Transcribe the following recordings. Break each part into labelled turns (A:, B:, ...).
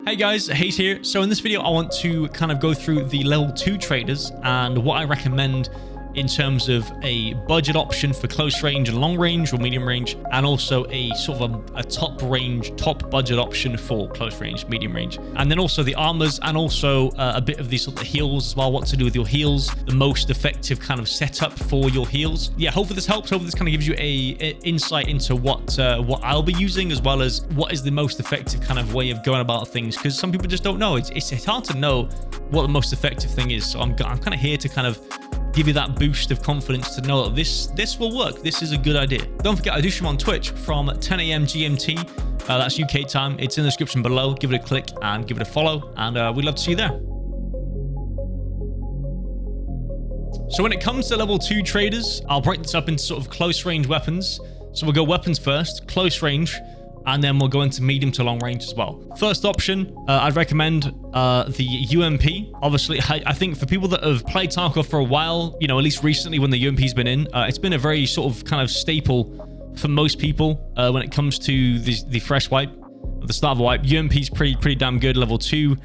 A: Hey guys, Hayes here. So in this video, I want to kind of go through the level 2 traders and what I recommend in terms of a budget option for close range and long range or medium range, and also a sort of a top budget option for close range, medium range, and then also the armors and also a bit of these sort of heals as well, what to do with your heals, the most effective kind of setup for your heals. Yeah, hopefully this helps. Hopefully this kind of gives you a insight into what I'll be using, as well as what is the most effective kind of way of going about things, because some people just don't know. It's hard to know what the most effective thing is. So I'm kind of here to kind of give you that boost of confidence to know that this will work. This is a good idea. Don't forget, I do stream on Twitch from 10 a.m. GMT. That's UK time. It's in the description below. Give it a click and give it a follow, and we'd love to see you there. So when it comes to level 2 traders, I'll break this up into sort of close range weapons. So we'll go weapons first, close range, and then we'll go into medium to long range as well. First option, I'd recommend the UMP. Obviously, I think for people that have played Tarkov for a while, you know, at least recently when the UMP's been in, it's been a very sort of kind of staple for most people when it comes to the fresh wipe, the start of a wipe. UMP's pretty damn good. Level 2,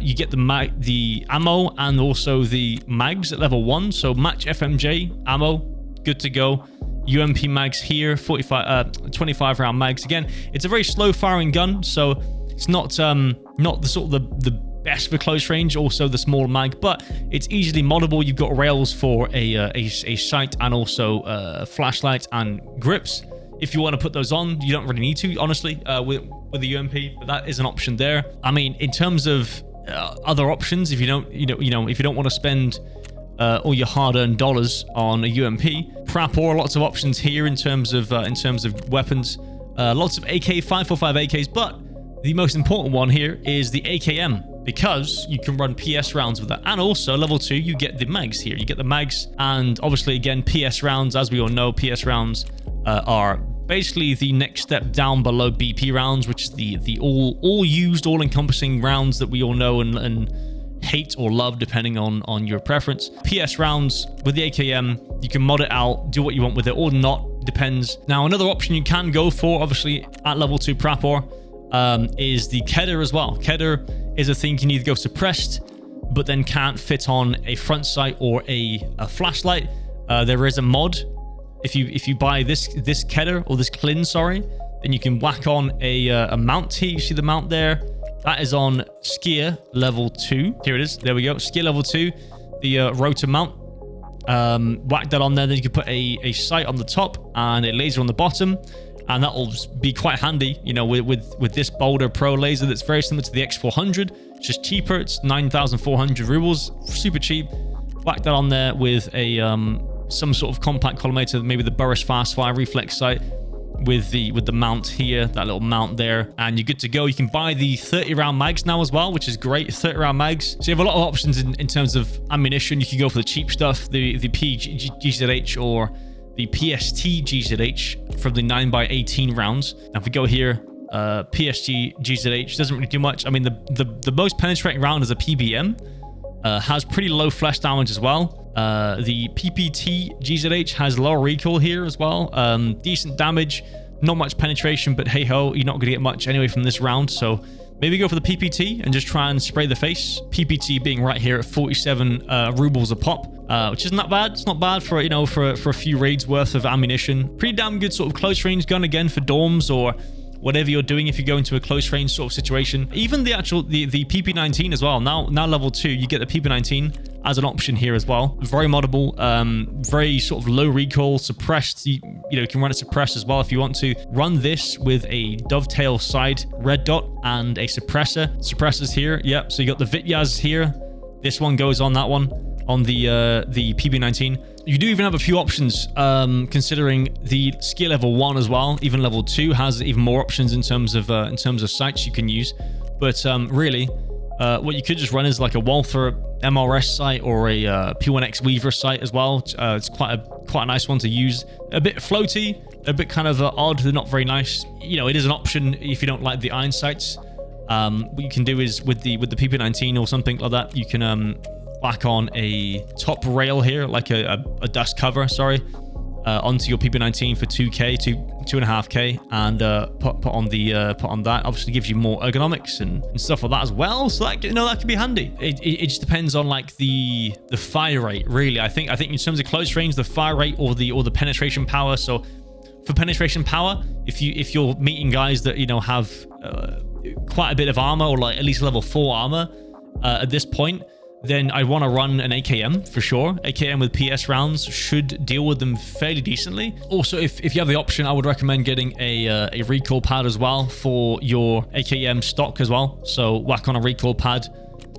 A: you get the ammo and also the mags at level 1. So match FMJ ammo, good to go. UMP mags here, 25 round mags. Again, it's a very slow firing gun, so it's not the sort of the best for close range. Also the small mag, but it's easily moddable. You've got rails for a sight and also flashlight and grips. If you want to put those on, you don't really need to, honestly, with the UMP, but that is an option there. I mean, in terms of other options, if you don't, if you don't want to spend all your hard-earned dollars on a UMP, Prapor, lots of options here in terms of weapons. Lots of AK 545 AKs, but the most important one here is the AKM, because you can run PS rounds with that. And also level 2, you get the mags here. You get the mags, and obviously again PS rounds, as we all know, PS rounds are basically the next step down below BP rounds, which is the all-encompassing rounds that we all know and hate or love, depending on your preference. PS rounds with the AKM, you can mod it out, do what you want with it or not, depends. Now, another option you can go for, obviously at level 2 Prapor, is the Kedder as well. Kedder is a thing you can either go suppressed, but then can't fit on a front sight or a flashlight. There is a mod. If you buy this Kedder, or this Clin, sorry, then you can whack on a mount here. You see the mount there? That is on Skier level 2. Here it is. There we go. Skier level 2. The rotor mount. Whack that on there. Then you can put a sight on the top and a laser on the bottom. And that will be quite handy, you know, with this Boulder Pro laser that's very similar to the X400. It's just cheaper. It's 9,400 rubles. Super cheap. Whack that on there with a some sort of compact collimator, maybe the Burris Fastfire reflex sight, with the mount here, that little mount there, and you're good to go. You can buy the 30 round mags now as well, which is great. 30 round mags, so you have a lot of options in terms of ammunition. You can go for the cheap stuff, the PGZH or the PST GZH from the 9x18 rounds. Now if we go here, PSG GZH doesn't really do much. I mean, the most penetrating round is a PBM, has pretty low flash damage as well. The PPT GZH has low recoil here as well. Decent damage, not much penetration, but hey ho, you're not going to get much anyway from this round. So maybe go for the PPT and just try and spray the face. PPT being right here at 47 rubles a pop, which isn't that bad. It's not bad for, you know, for a few raids worth of ammunition. Pretty damn good sort of close range gun, again, for dorms or whatever you're doing if you go into a close range sort of situation. Even the PP19 as well. Now level 2, you get the PP19 as an option here as well. Very moddable, very sort of low recoil, suppressed. You can run it suppressed as well if you want to. Run this with a dovetail side red dot and a suppressor. Suppressors here, yep. So you got the Vityaz here. This one goes on that one, on the PP19. You do even have a few options, considering the skill level 1 as well. Even level 2 has even more options in terms of sights you can use. But really, what you could just run is like a Walther MRS sight or a P1X Weaver sight as well. It's quite a nice one to use. A bit floaty, a bit kind of odd. They're not very nice. You know, it is an option if you don't like the iron sights. What you can do is with the PP19 or something like that, you can whack on a top rail here, like a dust cover, sorry, onto your PP19 for 2k to 2.5k, and put on that. Obviously gives you more ergonomics and stuff like that as well, so that, you know, that could be handy. It just depends on like the fire rate, really. I think in terms of close range, the fire rate or the penetration power. So for penetration power, if you're meeting guys that, you know, have quite a bit of armor, or like at least level 4 armor at this point, then I want to run an AKM for sure. AKM with PS rounds should deal with them fairly decently. Also, if you have the option, I would recommend getting a recoil pad as well for your AKM stock as well. So whack on a recoil pad,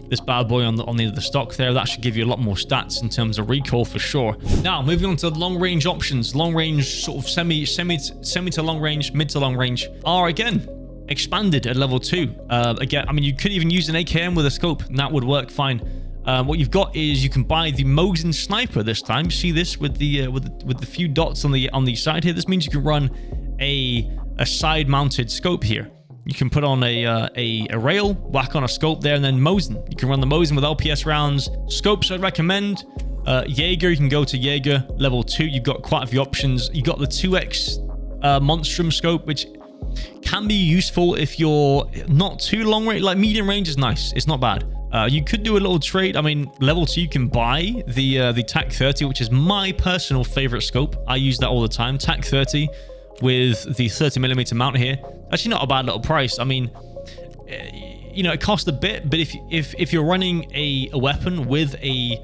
A: this bad boy on the end of the stock there. That should give you a lot more stats in terms of recoil for sure. Now, moving on to long range options. Long range, sort of semi to long range, mid to long range are again expanded at level 2. Again, I mean, you could even use an AKM with a scope, and that would work fine. What you've got is you can buy the Mosin sniper this time. See this with the few dots on the side here. This means you can run a side mounted scope here. You can put on a rail, whack on a scope there, and then Mosin. You can run the Mosin with LPS rounds. Scopes I'd recommend. Jaeger, you can go to Jaeger level 2. You've got quite a few options. You've got the 2x Monstrum scope, which can be useful if you're not too long range. Like medium range is nice. It's not bad. You could do a little trade. I mean, level 2, you can buy the TAC 30, which is my personal favorite scope. I use that all the time. TAC 30 with the 30mm mount here. Actually, not a bad little price. I mean, you know, it costs a bit, but if you're running a weapon with a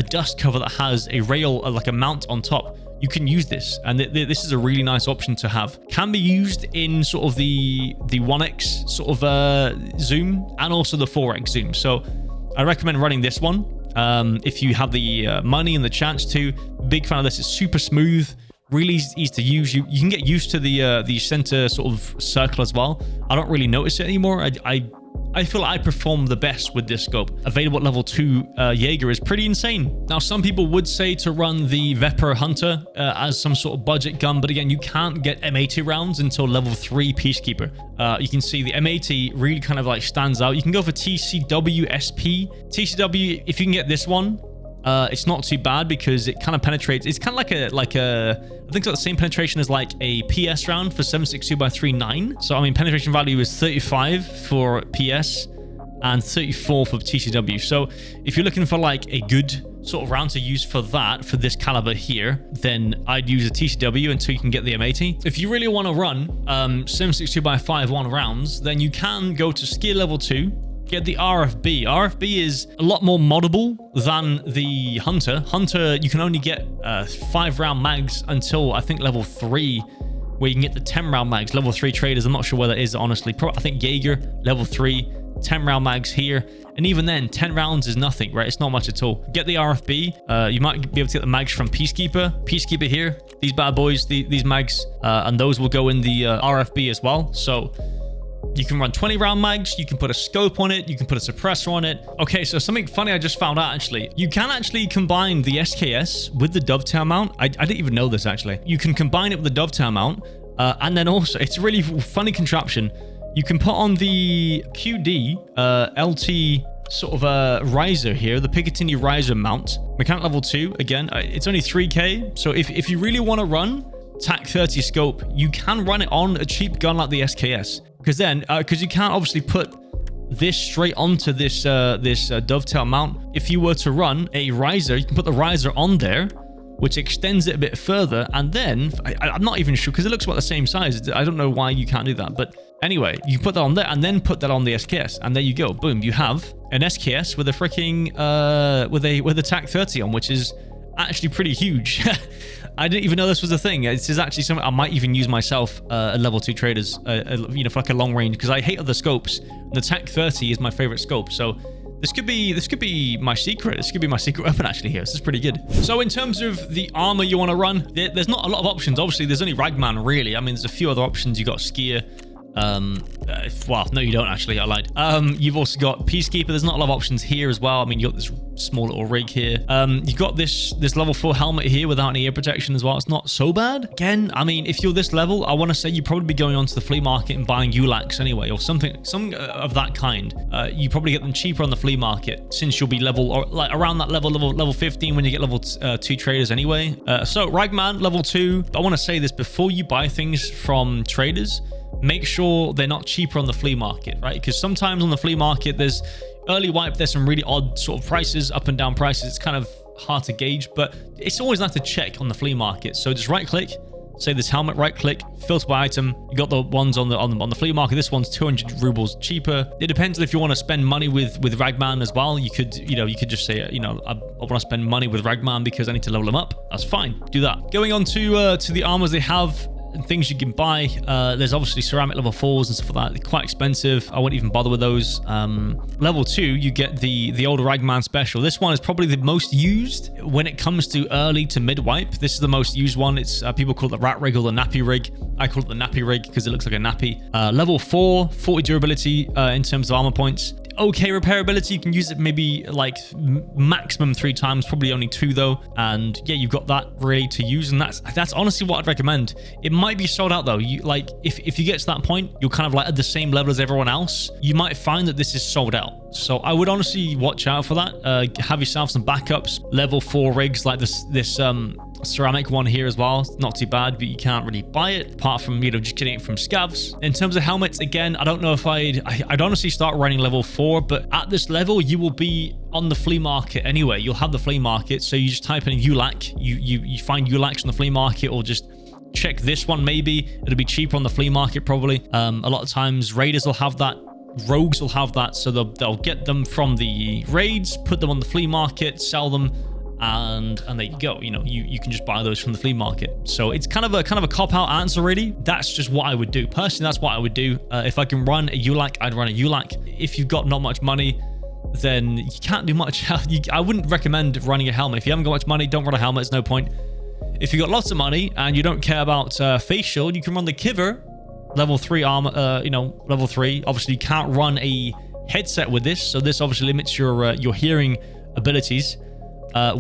A: dust cover that has a rail, like a mount on top, you can use this, and this is a really nice option to have. Can be used in sort of the 1x sort of zoom, and also the 4x zoom. So I recommend running this one if you have the money and the chance to. Big fan of this. It's super smooth, really easy to use. You can get used to the center sort of circle as well. I don't really notice it anymore. I feel like I perform the best with this scope. Available at level 2 Jaeger is pretty insane. Now, some people would say to run the Vepr Hunter as some sort of budget gun, but again, you can't get M80 rounds until level 3 Peacekeeper. You can see the M80 really kind of like stands out. You can go for TCW SP. TCW, if you can get this one, it's not too bad because it kind of penetrates. It's kind of like a I think it's got the same penetration as like a PS round for 7.62x3.9. So I mean, penetration value is 35 for PS and 34 for TCW. So if you're looking for like a good sort of round to use for that, for this caliber here, then I'd use a TCW until you can get the M80. If you really want to run 7.62x5.1 rounds, then you can go to skill level 2. Get the RFB. RFB is a lot more moddable than the Hunter. Hunter, you can only get 5-round mags until I think level 3, where you can get the 10-round mags. Level 3 traders, I'm not sure where that is, honestly. I think Jaeger, level 3, 10-round mags here. And even then, 10 rounds is nothing, right? It's not much at all. Get the RFB. You might be able to get the mags from Peacekeeper. Peacekeeper here, these bad boys, these mags, and those will go in the RFB as well. So you can run 20-round mags, you can put a scope on it, you can put a suppressor on it. Okay, so something funny I just found out, actually. You can actually combine the SKS with the dovetail mount. I didn't even know this, actually. You can combine it with the dovetail mount, and then also, it's a really funny contraption. You can put on the QD LT sort of a riser here, the Picatinny riser mount. Mechanic level 2, again, it's only 3k. So if you really want to run TAC 30 scope, you can run it on a cheap gun like the SKS. Because you can't obviously put this straight onto this dovetail mount. If you were to run a riser, you can put the riser on there, which extends it a bit further, and then I'm not even sure because it looks about the same size. I don't know why you can't do that, but anyway, you put that on there and then put that on the SKS, and there you go. Boom, you have an SKS with a freaking with a TAC 30 on, which is actually pretty huge. I didn't even know this was a thing. This is actually something I might even use myself at level 2 traders, you know, for like a long range, because I hate other scopes. The TAC 30 is my favorite scope, so this could be my secret. This could be my secret weapon actually here. This is pretty good. So in terms of the armor you want to run, there's not a lot of options. Obviously, there's only Ragman really. I mean, there's a few other options. You got Skier, Well, no, you don't actually. I lied. You've also got Peacekeeper. There's not a lot of options here as well. I mean, you got this small little rig here. You've got this level 4 helmet here without any ear protection as well. It's not so bad. Again, I mean, if you're this level, I want to say you'd probably be going onto the flea market and buying ULACs anyway, or something of that kind. You probably get them cheaper on the flea market since you'll be level, or like around that level 15 when you get level 2 traders anyway. So Ragman level 2. I want to say this before you buy things from traders. Make sure they're not cheaper on the flea market, right? Because sometimes on the flea market, there's early wipe, there's some really odd sort of prices, up and down prices. It's kind of hard to gauge, but it's always nice to check on the flea market. So just right click, say this helmet, right click, filter by item. You got the ones on the flea market. This one's 200 rubles cheaper. It depends if you want to spend money with Ragman as well. You could just say, I want to spend money with Ragman because I need to level him up. That's fine. Do that. Going on to the armors they have. And things you can buy. There's obviously ceramic level 4s and stuff like that. They're quite expensive. I wouldn't even bother with those. Level 2, you get the old Ragman special. This one is probably the most used when it comes to early to mid wipe. This is the most used one. It's people call it the rat rig or the nappy rig. I call it the nappy rig because it looks like a nappy. Level 4, 40 durability in terms of armor points. Okay repairability, you can use it maybe like maximum 3 times, probably only 2 though, and yeah, you've got that really to use, and that's honestly what I'd recommend. It might be sold out though. You like if you get to that point, you're kind of like at the same level as everyone else, you might find that this is sold out. So I would honestly watch out for that. Have yourself some backups. Level 4 rigs like this ceramic one here as well. It's not too bad, but you can't really buy it apart from just getting it from scavs. In terms of helmets, again, I don't know if I'd honestly start running level 4, but at this level you will be on the flea market anyway. You'll have the flea market, so you just type in ULAC. You find ULACs on the flea market, or just check this one. Maybe it'll be cheaper on the flea market probably. A lot of times raiders will have that. Rogues will have that, so they'll get them from the raids, put them on the flea market, sell them, and there you go. You can just buy those from the flea market. So it's kind of a cop-out answer really. That's just what I would do personally. That's what I would do. If I can run a ULAC, I'd run a ULAC. If you've got not much money, then you can't do much. I wouldn't recommend running a helmet. If you haven't got much money, don't run a helmet. There's no point. If you've got lots of money and you don't care about face shield, you can run the Kiver level 3 armor. Level 3. Obviously you can't run a headset with this, so this obviously limits your hearing abilities.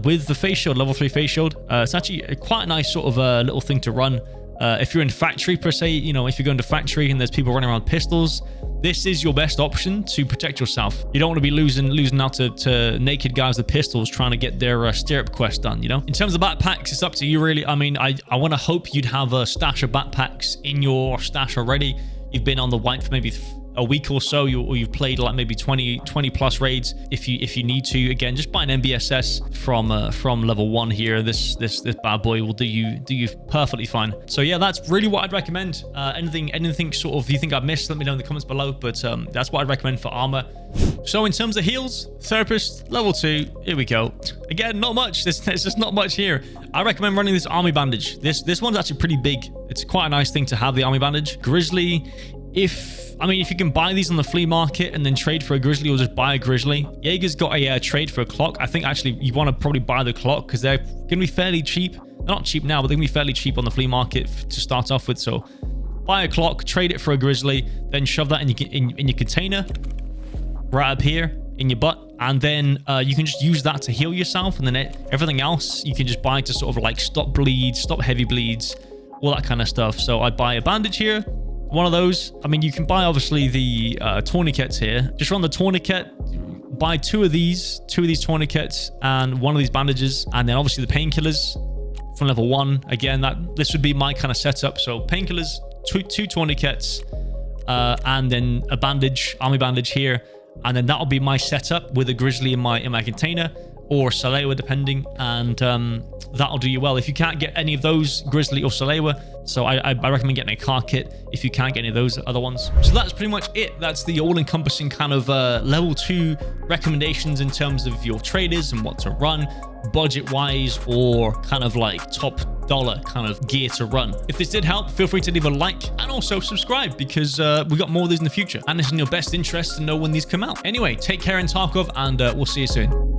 A: With the face shield, level 3 face shield, it's actually quite a nice sort of little thing to run. If you're in factory per se, if you're going to factory and there's people running around pistols, this is your best option to protect yourself. You don't want to be losing out to naked guys with pistols trying to get their stirrup quest done, In terms of backpacks, it's up to you really. I mean, I want to hope you'd have a stash of backpacks in your stash already. You've been on the wipe for maybe a week or so, or you've played like maybe 20 plus raids. If you need to, again, just buy an MBSS from level 1 here. This bad boy will do you perfectly fine. So yeah, that's really what I'd recommend. Anything sort of you think I've missed, let me know in the comments below, but that's what I'd recommend for armor. So in terms of heals, therapist level 2, here we go. Again, not much. There's just not much here. I recommend running this army bandage. This one's actually pretty big. It's quite a nice thing to have, the army bandage. Grizzly, if you can buy these on the flea market and then trade for a grizzly, or just buy a grizzly. Jaeger's got a trade for a clock. I think actually you want to probably buy the clock because they're going to be fairly cheap. They're not cheap now, but they're going to be fairly cheap on the flea market to start off with. So buy a clock, trade it for a grizzly, then shove that in your container right up here in your butt, and then you can just use that to heal yourself, and then everything else you can just buy to sort of like stop bleeds, stop heavy bleeds, all that kind of stuff. So I'd buy a bandage here, one of those. I mean, you can buy obviously the tourniquets here. Just run the tourniquet, buy two of these tourniquets and one of these bandages, and then obviously the painkillers from level 1. Again, this would be my kind of setup. So painkillers, two tourniquets, and then a bandage, army bandage here, and then that'll be my setup with a grizzly in my container, or Salewa depending, and that'll do you well. If you can't get any of those, grizzly or Salewa, so I recommend getting a car kit if you can't get any of those other ones. So that's pretty much it. That's the all-encompassing kind of level 2 recommendations in terms of your traders and what to run budget-wise, or kind of like top dollar kind of gear to run. If this did help, feel free to leave a like and also subscribe, because we got more of these in the future, and it's in your best interest to know when these come out. Anyway, take care in Tarkov, and we'll see you soon.